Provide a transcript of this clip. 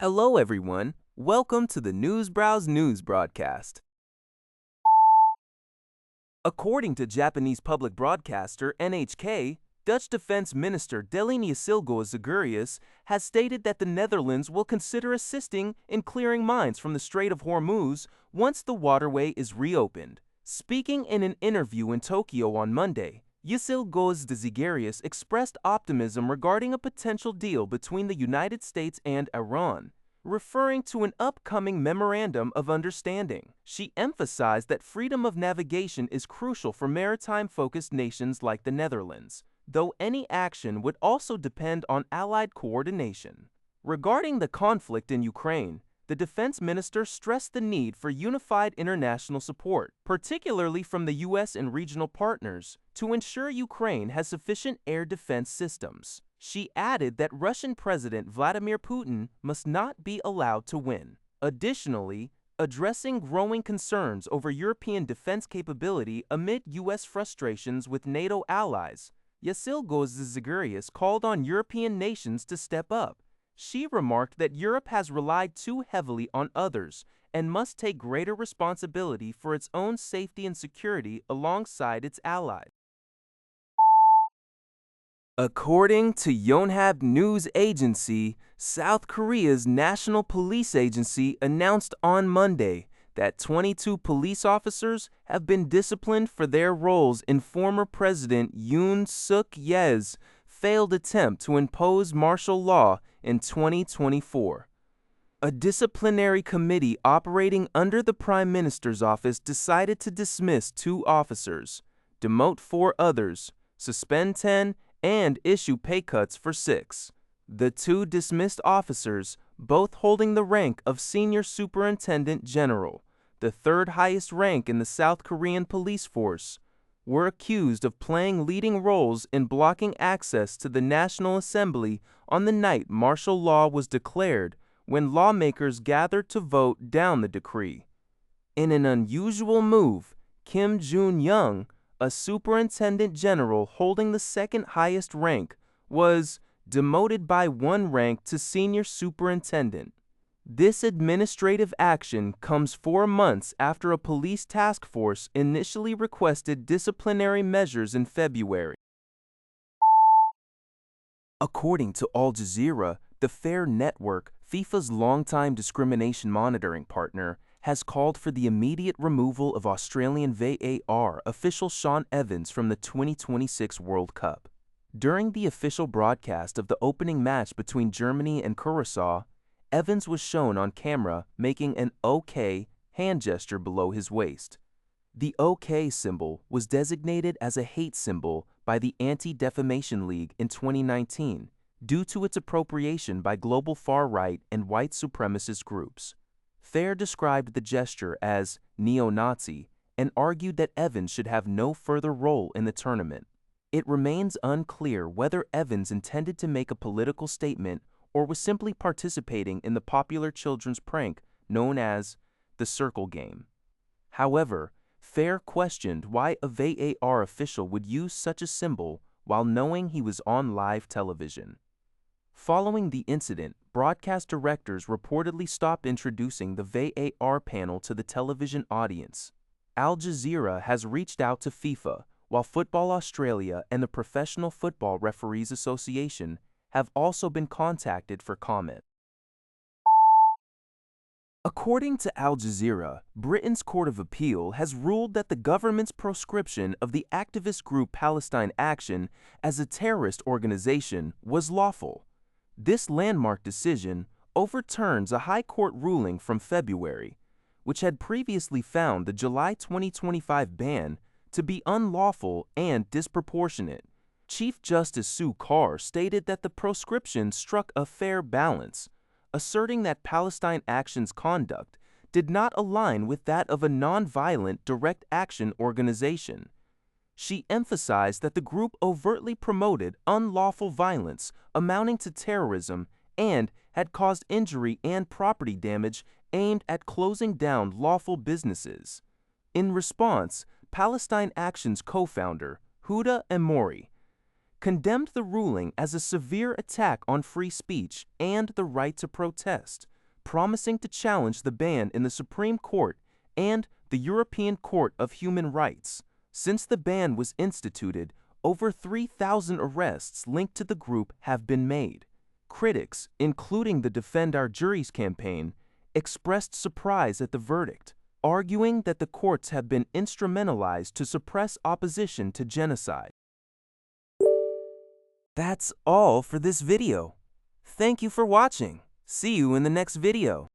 Hello, everyone. Welcome to the Newsbrowse News broadcast. According to Japanese public broadcaster NHK, Dutch Defense Minister Delini Zagurius has stated that the Netherlands will consider assisting in clearing mines from the Strait of Hormuz once the waterway is reopened. Speaking in an interview in Tokyo on Monday, Zagurius expressed optimism regarding a potential deal between the United States and Iran, referring to an upcoming memorandum of understanding. She emphasized that freedom of navigation is crucial for maritime-focused nations like the Netherlands, though any action would also depend on Allied coordination. Regarding the conflict in Ukraine, the defense minister stressed the need for unified international support, particularly from the U.S. and regional partners, to ensure Ukraine has sufficient air defense systems. She added that Russian President Vladimir Putin must not be allowed to win. Additionally, addressing growing concerns over European defense capability amid U.S. frustrations with NATO allies, Zagurius called on European nations to step up. She remarked that Europe has relied too heavily on others and must take greater responsibility for its own safety and security alongside its allies. According to Yonhap News Agency, South Korea's National Police Agency announced on Monday that 22 police officers have been disciplined for their roles in former President Yoon Suk-yeol's failed attempt to impose martial law in 2024. A disciplinary committee operating under the Prime Minister's office decided to dismiss 2 officers, demote 4 others, suspend 10, and issue pay cuts for 6. The 2 dismissed officers, both holding the rank of Senior Superintendent General, the 3rd highest rank in the South Korean police force, were accused of playing leading roles in blocking access to the National Assembly on the night martial law was declared when lawmakers gathered to vote down the decree. In an unusual move, Kim Jun-young, a superintendent general holding the 2nd highest rank, was demoted by 1 rank to senior superintendent. This administrative action comes 4 months after a police task force initially requested disciplinary measures in February. According to Al Jazeera, the FAIR network, FIFA's longtime discrimination monitoring partner, has called for the immediate removal of Australian VAR official Shaun from the 2026 World Cup. During the official broadcast of the opening match between Germany and Curaçao, Evans was shown on camera making an OK hand gesture below his waist. The OK symbol was designated as a hate symbol by the Anti-Defamation League in 2019 due to its appropriation by global far-right and white supremacist groups. FAIR described the gesture as neo-Nazi and argued that Evans should have no further role in the tournament. It remains unclear whether Evans intended to make a political statement or was simply participating in the popular children's prank known as the Circle Game. However, FAIR questioned why a VAR official would use such a symbol while knowing he was on live television. Following the incident, broadcast directors reportedly stopped introducing the VAR panel to the television audience. Al Jazeera has reached out to FIFA, while Football Australia and the Professional Football Referees Association have also been contacted for comment. According to Al Jazeera, Britain's Court of Appeal has ruled that the government's proscription of the activist group Palestine Action as a terrorist organization was lawful. This landmark decision overturns a High Court ruling from February, which had previously found the July 2025 ban to be unlawful and disproportionate. Chief Justice Sue Carr stated that the proscription struck a fair balance, asserting that Palestine Action's conduct did not align with that of a nonviolent direct action organization. She emphasized that the group overtly promoted unlawful violence amounting to terrorism and had caused injury and property damage aimed at closing down lawful businesses. In response, Palestine Action's co-founder, Huda Emory, condemned the ruling as a severe attack on free speech and the right to protest, promising to challenge the ban in the Supreme Court and the European Court of Human Rights. Since the ban was instituted, over 3,000 arrests linked to the group have been made. Critics, including the Defend Our Juries campaign, expressed surprise at the verdict, arguing that the courts have been instrumentalized to suppress opposition to genocide. That's all for this video. Thank you for watching. See you in the next video.